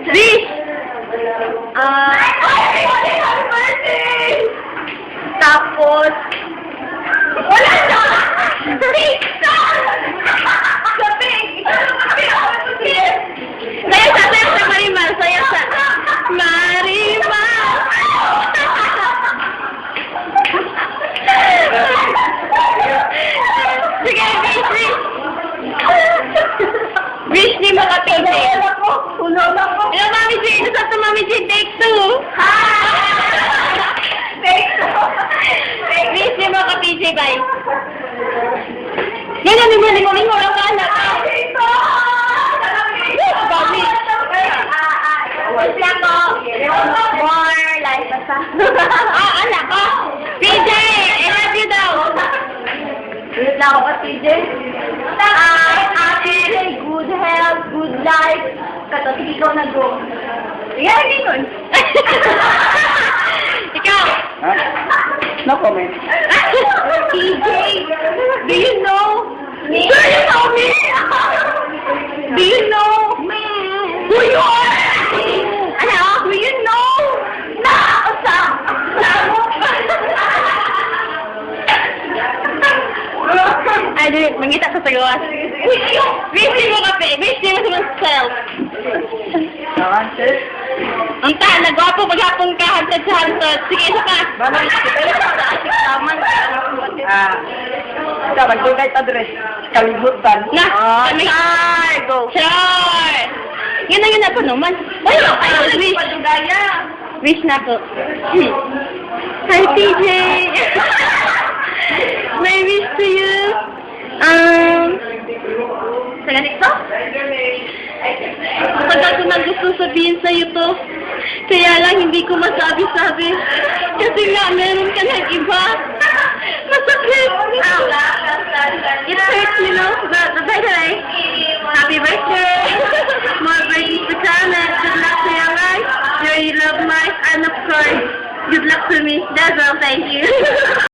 Wish! Happy birthday! Tapos, Wala na! Pizza! Sabi! sayo sa Marimar, sayo sa Marimar! Sige, wish! Wish ni mga pili. Tulog ako! Hello, Mami J! Nasa to, Mami J? Take two! Wish ni mga PJ, bye! Ganyan, lingo lang ka, anak! Bobby! Wish lang ko! More life basta. Anak ka! PJ! I love you daw! Wish lang ako, TJ. Happy, good health, good life. Katotoo ikaw nag-go. Yan, ganyan. Ikaw! Ha? No comment. PJ! Do you know? Me. Do you know me? Do you know who you are? Ano? Do you know? Na ako sa... Ay, di, mangita ka sa gawas. Wish mo kape. Wish mo sa myself. Nakante? Ang ta, nagwapo maghapon ka, hantad sa hantad. Sige, isa pa. Bakit? Taman. Ikaw, mag-donate address. Kalimutan. Na, kami. Ay, go. Sure. Yun na po naman. Wala kayo, wish. Padugaya. Wish na po. Hi, PJ. May wish to you. Sa ganito? Matagal ko nang gusto sabihin sa'yo to. Kaya lang hindi ko masabi-sabi. Kasi nga, meron ka ng iba. Masakit. It hurts, you know. But by the way, happy birthday. More birthdays to come and good luck to your life, your love life, and of course, good luck to me. That's all. Thank you.